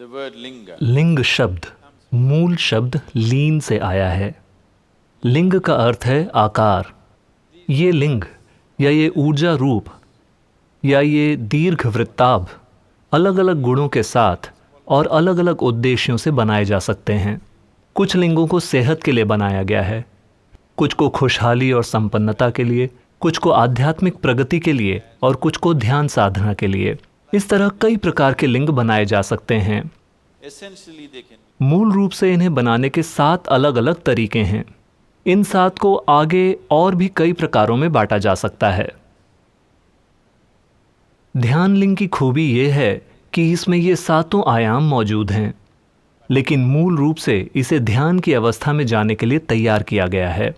The word linga लिंग शब्द मूल शब्द लीन से आया है। लिंग का अर्थ है आकार। ये लिंग या ये ऊर्जा रूप या ये दीर्घ वृत्ताभ अलग अलग गुणों के साथ और अलग अलग उद्देश्यों से बनाए जा सकते हैं। कुछ लिंगों को सेहत के लिए बनाया गया है, कुछ को खुशहाली और संपन्नता के लिए, कुछ को आध्यात्मिक प्रगति के लिए और कुछ को ध्यान साधना के लिए। इस तरह कई प्रकार के लिंग बनाए जा सकते हैं। essentially they can मूल रूप से इन्हें बनाने के 7 अलग अलग तरीके हैं। इन 7 को आगे और भी कई प्रकारों में बांटा जा सकता है। ध्यान लिंग की खूबी यह है कि इसमें ये 7 आयाम मौजूद हैं, लेकिन मूल रूप से इसे ध्यान की अवस्था में जाने के लिए तैयार किया गया है।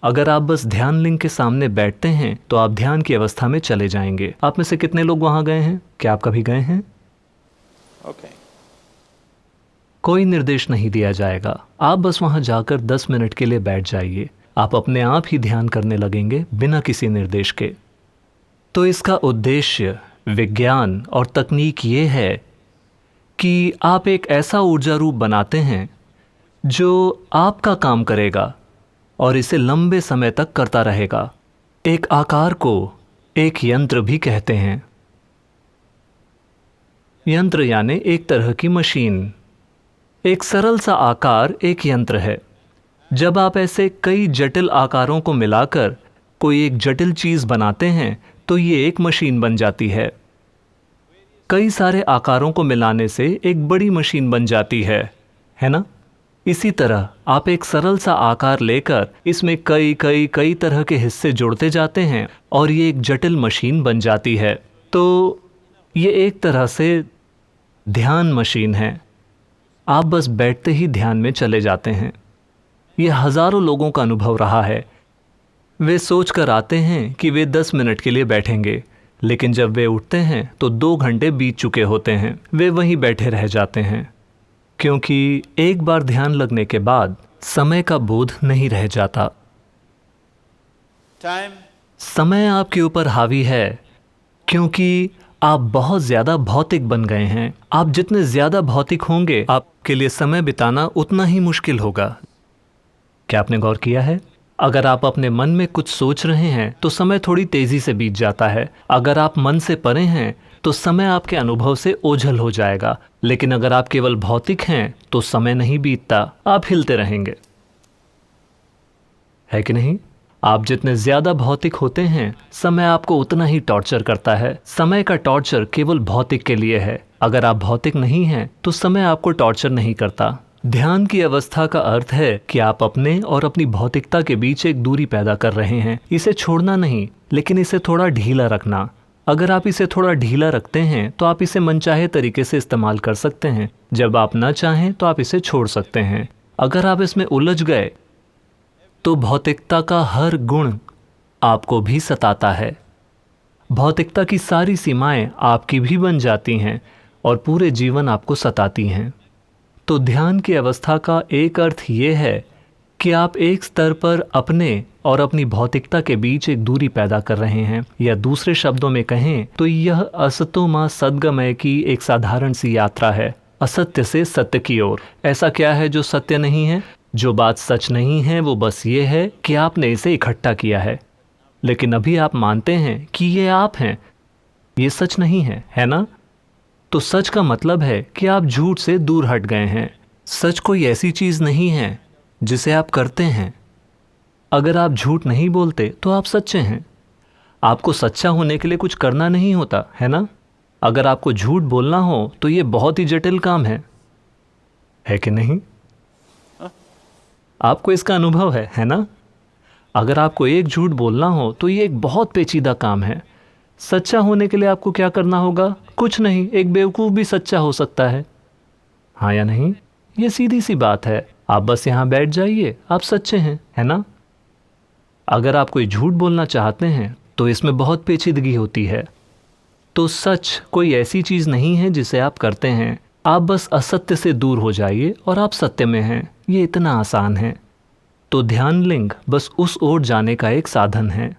अगर आप बस ध्यान लिंग के सामने बैठते हैं तो आप ध्यान की अवस्था में चले जाएंगे। आप में से कितने लोग वहां गए हैं? क्या आप कभी गए हैं? okay कोई निर्देश नहीं दिया जाएगा। आप बस वहां जाकर 10 मिनट के लिए बैठ जाइए। आप अपने आप ही ध्यान करने लगेंगे बिना किसी निर्देश के। तो इसका उद्देश्य, विज्ञान और तकनीक ये है कि आप एक ऐसा ऊर्जा रूप बनाते हैं जो आपका काम करेगा और इसे लंबे समय तक करता रहेगा। एक आकार को एक यंत्र भी कहते हैं। यंत्र यानी एक तरह की मशीन। एक सरल सा आकार एक यंत्र है। जब आप ऐसे कई जटिल आकारों को मिलाकर कोई एक जटिल चीज बनाते हैं तो ये एक मशीन बन जाती है। कई सारे आकारों को मिलाने से एक बड़ी मशीन बन जाती है ना? इसी तरह आप एक सरल सा आकार लेकर इसमें कई कई कई तरह के हिस्से जोड़ते जाते हैं और ये एक जटिल मशीन बन जाती है। तो ये एक तरह से ध्यान मशीन है। आप बस बैठते ही ध्यान में चले जाते हैं। यह हजारों लोगों का अनुभव रहा है। वे सोच कर आते हैं कि वे 10 मिनट के लिए बैठेंगे, लेकिन जब वे उठते हैं तो 2 घंटे बीत चुके होते हैं। वे वहीं बैठे रह जाते हैं, क्योंकि एक बार ध्यान लगने के बाद समय का बोध नहीं रह जाता। time समय आपके ऊपर हावी है, क्योंकि आप बहुत ज्यादा भौतिक बन गए हैं। आप जितने ज्यादा भौतिक होंगे, आपके लिए समय बिताना उतना ही मुश्किल होगा। क्या आपने गौर किया है? अगर आप अपने मन में कुछ सोच रहे हैं तो समय थोड़ी तेजी से बीत जाता है। अगर आप मन से परे हैं तो समय आपके अनुभव से ओझल हो जाएगा। लेकिन अगर आप केवल भौतिक हैं तो समय नहीं बीतता, आप हिलते रहेंगे, है कि नहीं? आप जितने ज्यादा भौतिक होते हैं, समय आपको उतना ही टॉर्चर करता है। समय का टॉर्चर केवल भौतिक के लिए है। अगर आप भौतिक नहीं हैं तो समय आपको टॉर्चर नहीं करता। ध्यान की अवस्था का अर्थ है कि आप अपने और अपनी भौतिकता के बीच एक दूरी पैदा कर रहे हैं। इसे छोड़ना नहीं, लेकिन इसे थोड़ा ढीला रखना। अगर आप इसे थोड़ा ढीला रखते हैं तो आप इसे मनचाहे तरीके से इस्तेमाल कर सकते हैं। जब आप ना चाहें तो आप इसे छोड़ सकते हैं। अगर आप इसमें उलझ गए तो भौतिकता का हर गुण आपको भी सताता है। भौतिकता की सारी सीमाएं आपकी भी बन जाती हैं और पूरे जीवन आपको सताती हैं। तो ध्यान की अवस्था का एक अर्थ ये है कि आप एक स्तर पर अपने और अपनी भौतिकता के बीच एक दूरी पैदा कर रहे हैं, या दूसरे शब्दों में कहें तो यह असतो मां सद्गमय की एक साधारण सी यात्रा है, असत्य से सत्य की ओर। ऐसा क्या है जो सत्य नहीं है? जो बात सच नहीं है वो बस ये है कि आपने इसे इकट्ठा किया है, लेकिन अभी आप मानते हैं कि ये आप हैं। ये सच नहीं है ना? तो सच का मतलब है कि आप झूठ से दूर हट गए हैं। सच कोई ऐसी चीज नहीं है जिसे आप करते हैं। अगर आप झूठ नहीं बोलते तो आप सच्चे हैं। आपको सच्चा होने के लिए कुछ करना नहीं होता, है ना? अगर आपको झूठ बोलना हो तो ये बहुत ही जटिल काम है कि नहीं? आपको इसका अनुभव है ना? अगर आपको एक झूठ बोलना हो तो ये एक बहुत पेचीदा काम है। सच्चा होने के लिए आपको क्या करना होगा? कुछ नहीं। एक बेवकूफ़ भी सच्चा हो सकता है, हाँ या नहीं? ये सीधी सी बात है। आप बस यहाँ बैठ जाइए, आप सच्चे हैं, है ना? अगर आप कोई झूठ बोलना चाहते हैं तो इसमें बहुत पेचीदगी होती है। तो सच कोई ऐसी चीज़ नहीं है जिसे आप करते हैं। आप बस असत्य से दूर हो जाइए और आप सत्य में हैं। ये इतना आसान है। तो ध्यान लिंग बस उस ओर जाने का एक साधन है।